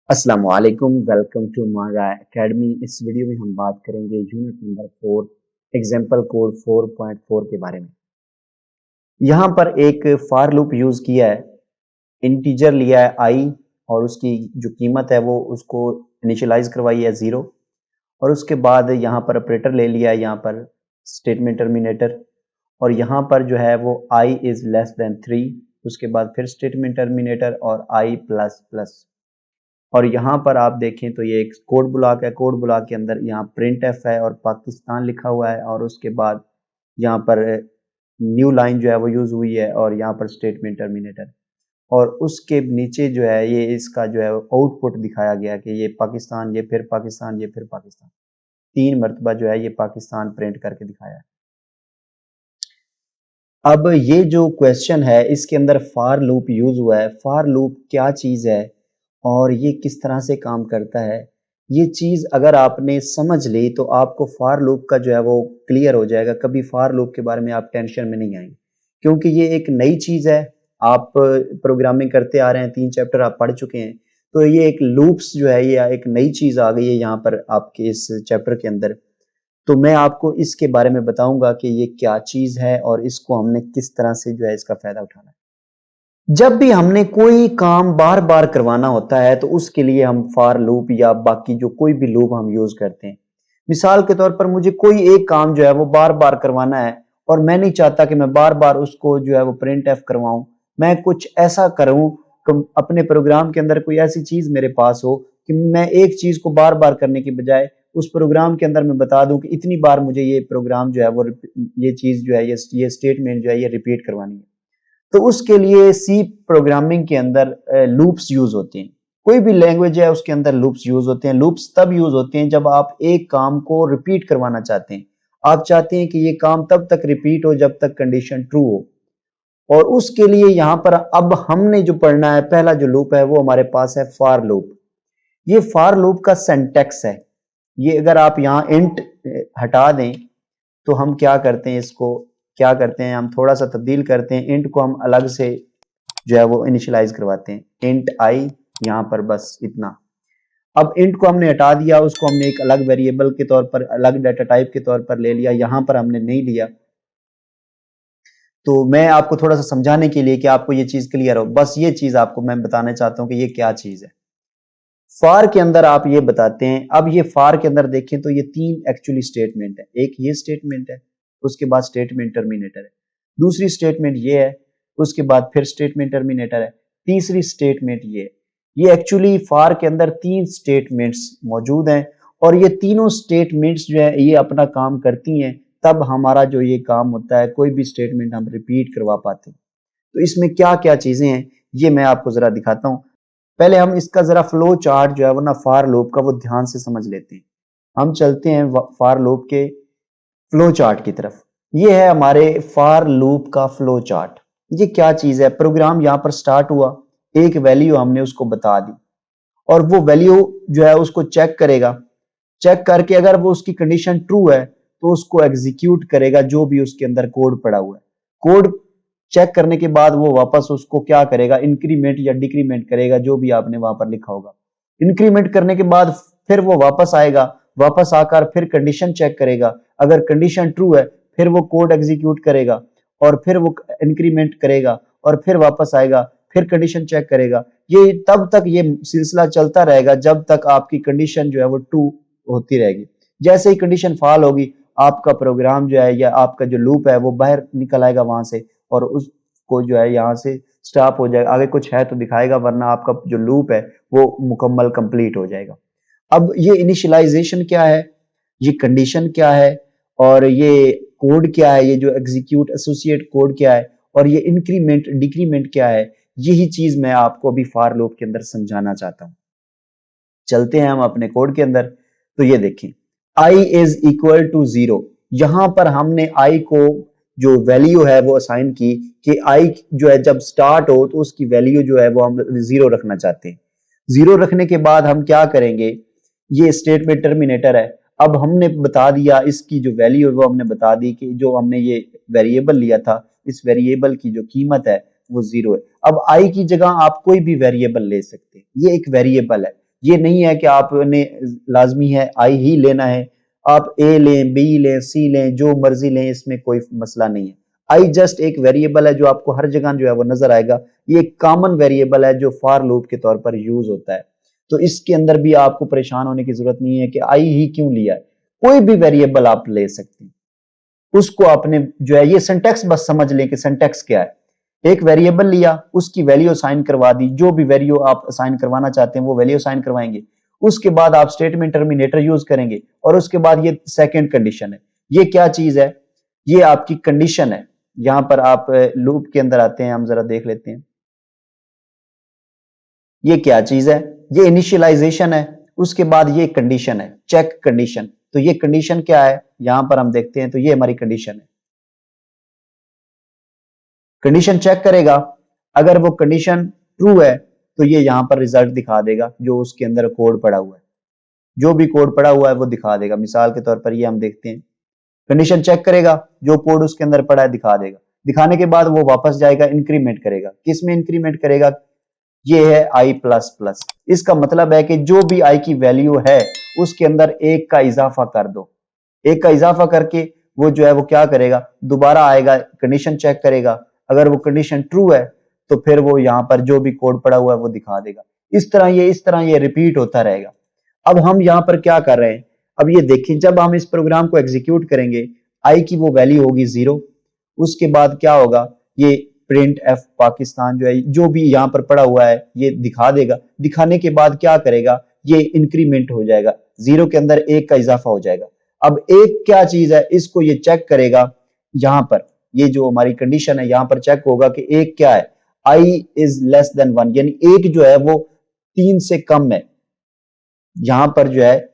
अस्सलाम वालेकुम, welcome to मारा एकेडमी। इस वीडियो में हम बात करेंगे यूनिट नंबर 4 एग्जाम्पल कोड 4.4 के बारे में। यहाँ पर एक फॉर लूप यूज किया है, इंटीजर लिया है आई और उसकी जो कीमत है वो उसको इनिशियलाइज करवाई है 0 और उसके बाद यहाँ पर ऑपरेटर ले लिया है, यहाँ पर स्टेटमेंट टर्मिनेटर, और यहाँ पर जो है वो आई इज लेस देन 3, उसके बाद फिर स्टेटमेंट टर्मिनेटर और आई प्लस प्लस। और यहाँ पर आप देखें तो ये एक कोड ब्लॉक है, कोड ब्लॉक के अंदर यहाँ प्रिंट एफ है और पाकिस्तान लिखा हुआ है, और उसके बाद यहाँ पर न्यू लाइन जो है वो यूज हुई है और यहाँ पर स्टेटमेंट टर्मिनेटर, और उसके नीचे जो है ये इसका जो है आउटपुट दिखाया गया कि ये पाकिस्तान, ये फिर पाकिस्तान, ये फिर पाकिस्तान, 3 मरतबा जो है ये पाकिस्तान प्रिंट करके दिखाया है। अब ये जो क्वेश्चन है इसके अंदर फॉर लूप यूज हुआ है। फॉर लूप क्या चीज है और ये किस तरह से काम करता है, ये चीज अगर आपने समझ ली तो आपको फॉर लूप का जो है वो क्लियर हो जाएगा। कभी फॉर लूप के बारे में आप टेंशन में नहीं आएंगे, क्योंकि ये एक नई चीज है। आप प्रोग्रामिंग करते आ रहे हैं, 3 चैप्टर आप पढ़ चुके हैं, तो ये एक लूप्स जो है ये एक नई चीज आ गई है यहाँ पर आपके इस चैप्टर के अंदर। तो मैं आपको इसके बारे में बताऊंगा कि ये क्या चीज है और इसको हमने किस तरह से जो है इसका फायदा उठाना है। जब भी हमने कोई काम बार बार करवाना होता है तो उसके लिए हम फॉर लूप या बाकी जो कोई भी लूप हम यूज करते हैं। मिसाल के तौर पर मुझे कोई एक काम जो है वो बार बार करवाना है और मैं नहीं चाहता कि मैं बार बार उसको जो है वो प्रिंट एफ करवाऊं। मैं कुछ ऐसा करूं कि अपने प्रोग्राम के अंदर कोई ऐसी चीज मेरे पास हो कि मैं एक चीज को बार बार करने की बजाय उस प्रोग्राम के अंदर मैं बता दूं कि इतनी बार मुझे ये प्रोग्राम जो है वो ये चीज जो है ये स्टेटमेंट जो है ये रिपीट करवानी है। तो उसके लिए सी प्रोग्रामिंग के अंदर लूप्स यूज होते हैं। कोई भी लैंग्वेज है उसके अंदर लूप्स यूज होते हैं। लूप्स तब यूज होते हैं जब आप एक काम को रिपीट करवाना चाहते हैं। आप चाहते हैं कि ये काम तब तक रिपीट हो जब तक कंडीशन ट्रू हो, और उसके लिए यहाँ पर अब हमने जो पढ़ना है, पहला जो लूप है वो हमारे पास है फॉर लूप। ये फॉर लूप का सिंटैक्स है। ये अगर आप यहाँ इंट हटा दें तो हम क्या करते हैं, इसको क्या करते हैं, हम थोड़ा सा तब्दील करते हैं। इंट को हम अलग से जो है वो इनिशियलाइज करवाते हैं, इंट आई, यहाँ पर बस इतना। अब इंट को हमने हटा दिया, उसको हमने एक अलग वेरिएबल के तौर पर, अलग डाटा टाइप के तौर पर ले लिया, यहाँ पर हमने नहीं लिया। तो मैं आपको थोड़ा सा समझाने के लिए कि आपको ये चीज क्लियर हो, बस ये चीज आपको मैं बताना चाहता हूँ कि ये क्या चीज है। फार के अंदर आप ये बताते हैं। अब ये फार के अंदर देखें तो ये 3 एक्चुअली स्टेटमेंट है। एक ये स्टेटमेंट है, उसके बाद स्टेटमेंट टर्मिनेटर है, दूसरी स्टेटमेंट ये है, उसके बाद फिर स्टेटमेंट टर्मिनेटर है, तीसरी स्टेटमेंट ये है। ये एक्चुअली फार के अंदर 3 स्टेटमेंट्स मौजूद हैं, और ये तीनों स्टेटमेंट्स जो है ये अपना काम करती हैं। तब हमारा जो ये काम होता है, कोई भी स्टेटमेंट हम रिपीट करवा पाते हैं। तो इसमें क्या क्या चीजें हैं ये मैं आपको जरा दिखाता हूँ। पहले हम इसका जरा फ्लो चार्ट जो है वो ना फॉर लूप का वो ध्यान से समझ लेते हैं। हम चलते हैं फॉर लूप के फ्लो चार्ट की तरफ। ये है हमारे फॉर लूप का फ्लो चार्ट। ये क्या चीज है, प्रोग्राम यहाँ पर स्टार्ट हुआ, एक वैल्यू हमने उसको बता दी, और वो वैल्यू जो है उसको चेक करेगा। चेक करके अगर वो उसकी कंडीशन ट्रू है तो उसको एग्जीक्यूट करेगा जो भी उसके अंदर कोड पड़ा हुआ है। कोड चेक करने के बाद वो वापस उसको क्या करेगा, इंक्रीमेंट या डिक्रीमेंट करेगा, जो भी आपने वहां पर लिखा होगा। इंक्रीमेंट करने के बाद फिर वो वापस आएगा, वापस आकर फिर कंडीशन चेक करेगा। अगर कंडीशन ट्रू है फिर वो कोड एग्जीक्यूट करेगा, और फिर वो इंक्रीमेंट करेगा, और फिर वापस आएगा, फिर कंडीशन चेक करेगा। ये तब तक ये सिलसिला चलता रहेगा जब तक आपकी कंडीशन जो है वो ट्रू होती रहेगी। जैसे ही कंडीशन फॉल होगी, आपका प्रोग्राम जो है या आपका जो लूप है वो बाहर निकल आएगा वहां से, और उसको जो है यहाँ से स्टॉप हो जाएगा। आगे कुछ है तो दिखाएगा, वरना आपका जो लूप है वो मुकम्मल कंप्लीट हो जाएगा। अब ये इनिशियलाइजेशन क्या है, ये कंडीशन क्या है, और ये कोड क्या है, ये जो एग्जीक्यूट एसोसिएट कोड क्या है, और ये इंक्रीमेंट डिक्रीमेंट क्या है, यही चीज मैं आपको अभी फॉर लूप के अंदर समझाना चाहता हूं। चलते हैं हम अपने कोड के अंदर। तो ये देखें, i इज इक्वल टू 0। यहां पर हमने i को जो वैल्यू है वो असाइन की कि i जो है जब स्टार्ट हो तो उसकी वैल्यू जो है वो हम 0 रखना चाहते हैं। 0 रखने के बाद हम क्या करेंगे, ये स्टेटमेंट टर्मिनेटर है। अब हमने बता दिया इसकी जो वैल्यू है वो हमने बता दी कि जो हमने ये वेरिएबल लिया था, इस वेरिएबल की जो कीमत है वो 0 है। अब i की जगह आप कोई भी वेरिएबल ले सकते हैं, ये एक वेरिएबल है। ये नहीं है कि आपने लाजमी है आई ही लेना है, आप ए लें, बी लें, सी लें, जो मर्जी लें, इसमें कोई मसला नहीं है। आई जस्ट एक वेरिएबल है जो आपको हर जगह जो है वो नजर आएगा। ये एक कॉमन वेरिएबल है जो फॉर लूप के तौर पर यूज होता है। तो इसके अंदर भी आपको परेशान होने की जरूरत नहीं है कि आई ही क्यों लिया है। कोई भी वेरिएबल आप ले सकते हैं, उसको आपने जो है ये सिंटैक्स बस समझ लें कि सिंटैक्स क्या है। एक वेरिएबल लिया, उसकी वैल्यू असाइन करवा दी, जो भी वैल्यू आप असाइन करवाना चाहते हैं वो वैल्यू असाइन करवाएंगे। उसके बाद आप स्टेटमेंट टर्मिनेटर यूज करेंगे और उसके बाद ये सेकंड कंडीशन है। ये क्या चीज है? ये आपकी कंडीशन है। यहां पर आप लूप के अंदर आते हैं, हम जरा देख लेते हैं ये क्या चीज है। ये इनिशियलाइजेशन है, उसके बाद ये कंडीशन है, चेक कंडीशन। तो ये कंडीशन क्या है यहां पर हम देखते हैं, तो ये हमारी कंडीशन है। कंडीशन चेक करेगा, अगर वो कंडीशन ट्रू है तो ये यहां पर रिजल्ट दिखा देगा जो उसके अंदर कोड पड़ा हुआ है। जो भी कोड पड़ा हुआ है वो दिखा देगा। मिसाल के तौर पर ये हम देखते हैं, कंडीशन चेक करेगा, जो कोड उसके अंदर पड़ा है दिखा देगा। दिखाने के बाद वो वापस जाएगा, इंक्रीमेंट करेगा। किस में इंक्रीमेंट करेगा? ये है आई प्लस प्लस। इसका मतलब है कि जो भी आई की वैल्यू है उसके अंदर एक का इजाफा कर दो। एक का इजाफा करके वो जो है वो क्या करेगा, दोबारा आएगा, कंडीशन चेक करेगा। अगर वो कंडीशन ट्रू है तो फिर वो यहां पर जो भी कोड पड़ा हुआ है वो दिखा देगा। इस तरह ये रिपीट होता रहेगा। अब हम यहां पर क्या कर रहे हैं, अब ये देखिए, जब हम इस प्रोग्राम को एग्जीक्यूट करेंगे, आई की वो वैल्यू होगी 0। उसके बाद क्या होगा, ये प्रिंट एफ पाकिस्तान जो है, जो भी यहां पर पड़ा हुआ है ये दिखा देगा। दिखाने के बाद क्या करेगा, ये इंक्रीमेंट हो जाएगा, 0 के अंदर 1 का इजाफा हो जाएगा। अब एक क्या चीज है, इसको ये चेक करेगा। यहां पर ये जो हमारी कंडीशन है, यहां पर चेक होगा कि एक क्या है, आई इज लेस देन 1, यानी एक जो है वो 3 से कम है। यहां पर जो है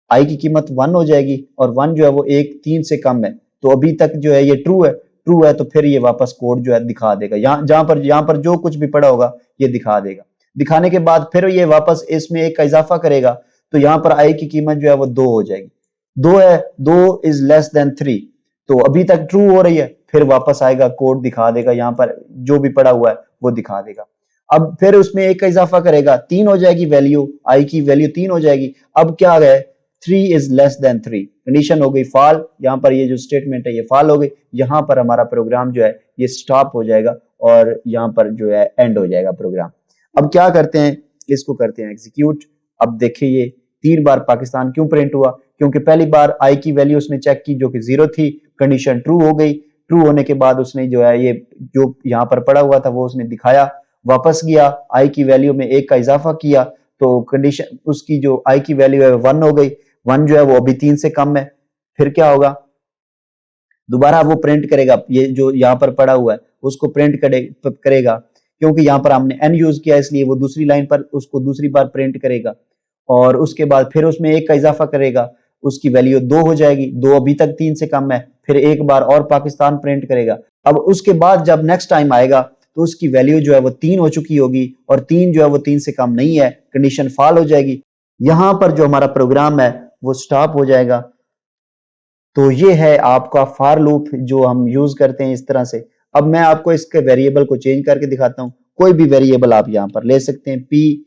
आई की कीमत 1 हो जाएगी और 1 जो है वो एक 3 से कम है। तो अभी तक जो है ये ट्रू है तो फिर ये वापस कोड जो है दिखा देगा। यहां पर जो कुछ भी पड़ा होगा ये दिखा देगा। दिखाने के बाद फिर ये वापस इसमें 1 का इजाफा करेगा, तो यहां पर आई की कीमत जो है वो 2 हो जाएगी। 2 है, 2 इज लेस देन 3, तो अभी तक ट्रू हो रही है। फिर वापस आएगा, कोड दिखा देगा, यहां पर जो भी पड़ा हुआ है वो दिखा देगा। अब फिर उसमें 1 का इजाफा करेगा, 3 हो जाएगी वैल्यू, आई की वैल्यू 3 हो जाएगी। अब क्या है, 3 इज लेस देन 3, कंडीशन हो गई फॉल। यहां पर ये जो स्टेटमेंट है ये फॉल हो गई। यहां पर हमारा प्रोग्राम जो है ये स्टॉप हो जाएगा और यहां पर जो है एंड हो जाएगा प्रोग्राम। अब क्या करते हैं, इसको करते हैं एग्जीक्यूट। अब देखिए ये 3 बार पाकिस्तान क्यों प्रिंट हुआ, क्योंकि पहली बार आई की वैल्यू उसने चेक की जो कि 0 थी, कंडीशन ट्रू हो गई। ट्रू होने के बाद उसने जो है ये जो यहां पर पड़ा हुआ था वो उसने दिखाया। वापस गया, आई की वैल्यू में 1 का इजाफा किया, तो कंडीशन उसकी जो आई की वैल्यू है 1 हो गई। 1 जो है वो अभी 3 से कम है। फिर क्या होगा, दोबारा वो प्रिंट करेगा, ये जो यहाँ पर पड़ा हुआ है उसको प्रिंट करेगा। क्योंकि यहाँ पर हमने एन यूज किया इसलिए वो दूसरी लाइन पर उसको दूसरी बार प्रिंट करेगा। और उसके बाद फिर उसमें 1 का इजाफा करेगा, उसकी वैल्यू 2 हो जाएगी। 2 अभी तक 3 से कम है। फिर एक बार और पाकिस्तान प्रिंट करेगा। अब उसके बाद जब नेक्स्ट टाइम आएगा तो उसकी वैल्यू जो है वो 3 हो चुकी होगी और 3 जो है वो 3 से कम नहीं है, कंडीशन फॉल हो जाएगी। यहां पर जो हमारा प्रोग्राम है वो स्टॉप हो जाएगा। तो ये है आपका फॉर लूप जो हम यूज करते हैं इस तरह से। अब मैं आपको इसके वेरिएबल को चेंज करके दिखाता हूं। कोई भी वेरिएबल आप यहां पर ले सकते हैं, पी,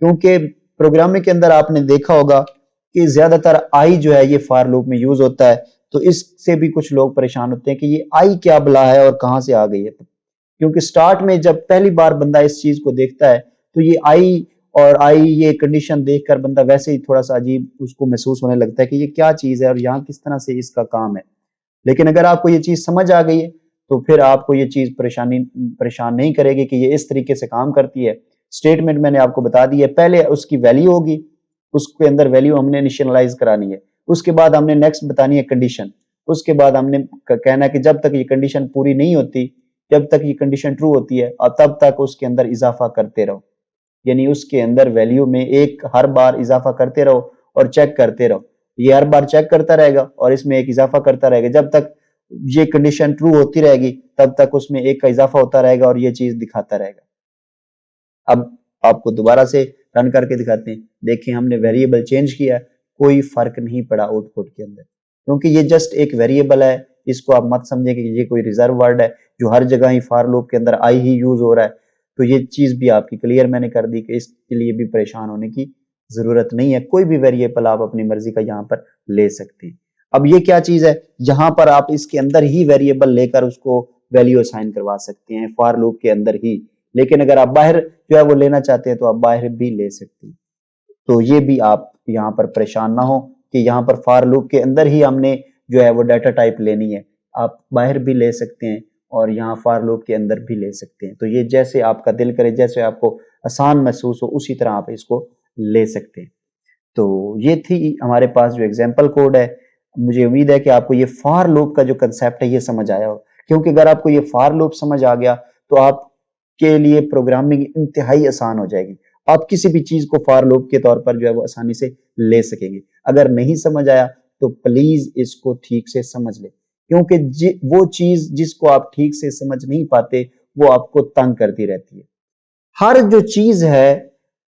क्योंकि प्रोग्रामिंग के अंदर आपने देखा होगा कि ज्यादातर आई जो है ये फॉर लूप में यूज होता है। तो इससे भी कुछ लोग परेशान होते हैं कि ये आई क्या बला है और कहां से आ गई है। क्योंकि स्टार्ट में जब पहली बार बंदा इस चीज को देखता है तो ये आई और आई ये कंडीशन देखकर बंदा वैसे ही थोड़ा सा अजीब उसको महसूस होने लगता है कि ये क्या चीज है और यहाँ किस तरह से इसका काम है। लेकिन अगर आपको ये चीज समझ आ गई है तो फिर आपको ये चीज परेशान नहीं करेगी कि ये इस तरीके से काम करती है। स्टेटमेंट मैंने आपको बता दी है, पहले उसकी वैल्यू होगी, उसके अंदर वैल्यू हमने इनिशियलाइज करानी है। उसके बाद हमने नेक्स्ट बतानी है कंडीशन। उसके बाद हमने कहना है कि जब तक ये कंडीशन पूरी नहीं होती, जब तक ये कंडीशन ट्रू होती है और तब तक उसके अंदर इजाफा करते रहो। यानी उसके अंदर वैल्यू में एक हर बार इजाफा करते रहो और चेक करते रहो। ये हर बार चेक करता रहेगा और इसमें एक इजाफा करता रहेगा। जब तक ये कंडीशन ट्रू होती रहेगी तब तक उसमें 1 का इजाफा होता रहेगा और ये चीज दिखाता रहेगा। अब आपको दोबारा से रन करके दिखाते हैं। देखिए हमने वेरिएबल चेंज किया है, कोई फर्क नहीं पड़ा आउटपुट के अंदर, क्योंकि ये जस्ट एक वेरिएबल है। इसको आप मत समझे कि ये कोई रिजर्व वर्ड है जो हर जगह ही फॉर लूप के अंदर आई ही यूज हो रहा है। तो ये चीज भी आपकी क्लियर मैंने कर दी कि इसके लिए भी परेशान होने की जरूरत नहीं है, कोई भी वेरिएबल आप अपनी मर्जी का यहाँ पर ले सकते हैं। अब ये क्या चीज है, यहाँ पर आप इसके अंदर ही वेरिएबल लेकर उसको वैल्यू असाइन करवा सकते हैं फॉर लूप के अंदर ही, लेकिन अगर आप बाहर जो है वो लेना चाहते हैं तो आप बाहर भी ले सकते हैं। तो ये भी आप यहाँ पर परेशान ना हो कि यहाँ पर फॉर लूप के अंदर ही हमने जो है वो डाटा टाइप लेनी है, आप बाहर भी ले सकते हैं और यहाँ फॉर लूप के अंदर भी ले सकते हैं। तो ये जैसे आपका दिल करे, जैसे आपको आसान महसूस हो, उसी तरह आप इसको ले सकते हैं। तो ये थी हमारे पास जो एग्जाम्पल कोड है। मुझे उम्मीद है कि आपको ये फॉर लूप का जो कंसेप्ट है ये समझ आया हो, क्योंकि अगर आपको ये फॉर लूप समझ आ गया तो आपके लिए प्रोग्रामिंग इंतहाई आसान हो जाएगी। आप किसी भी चीज को फॉर लूप के तौर पर जो है वो आसानी से ले सकेंगे। अगर नहीं समझ आया तो प्लीज इसको ठीक से समझ ले, क्योंकि वो चीज जिसको आप ठीक से समझ नहीं पाते वो आपको तंग करती रहती है। हर जो चीज है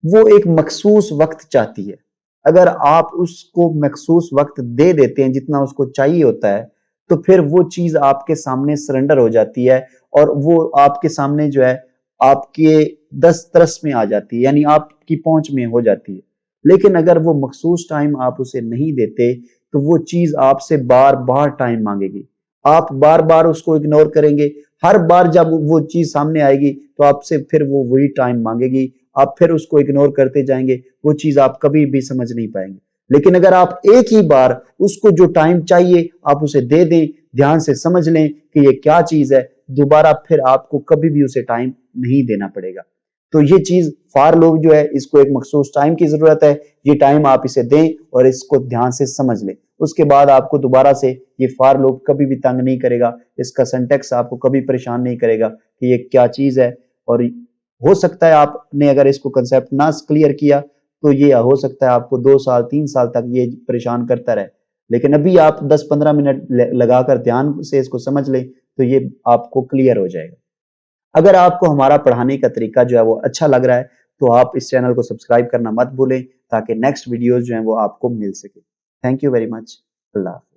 वो एक मखसूस वक्त चाहती है। अगर आप उसको मखसूस वक्त दे देते हैं जितना उसको चाहिए होता है, तो फिर वो चीज आपके सामने सरेंडर हो जाती है और वो आपके सामने जो है आपके दस्तरस में आ जाती है, यानी आपकी पहुंच में हो जाती है। लेकिन अगर वो मखसूस टाइम आप उसे नहीं देते तो वो चीज आपसे बार बार टाइम मांगेगी, आप बार बार उसको इग्नोर करेंगे। हर बार जब वो चीज सामने आएगी तो आपसे फिर वो वही टाइम मांगेगी, आप फिर उसको इग्नोर करते जाएंगे, वो चीज आप कभी भी समझ नहीं पाएंगे। लेकिन अगर आप एक ही बार उसको जो टाइम चाहिए आप उसे दे दें, ध्यान से समझ लें कि ये क्या चीज है, दोबारा फिर आपको कभी भी उसे टाइम नहीं देना पड़ेगा। तो ये चीज फॉर लूप जो है इसको एक मखसूस टाइम की जरूरत है, ये टाइम आप इसे दें और इसको ध्यान से समझ लें। उसके बाद आपको दोबारा से ये फॉर लूप कभी भी तंग नहीं करेगा, इसका सिंटैक्स आपको कभी परेशान नहीं करेगा कि ये क्या चीज है। और हो सकता है आपने अगर इसको कंसेप्ट ना क्लियर किया तो ये हो सकता है आपको 2 साल 3 साल तक ये परेशान करता रहे, लेकिन अभी आप 10-15 मिनट लगाकर ध्यान से इसको समझ लें तो ये आपको क्लियर हो जाएगा। अगर आपको हमारा पढ़ाने का तरीका जो है वो अच्छा लग रहा है तो आप इस चैनल को सब्सक्राइब करना मत भूलें, ताकि नेक्स्ट वीडियोस जो है वो आपको मिल सके। Thank you very much. Allah.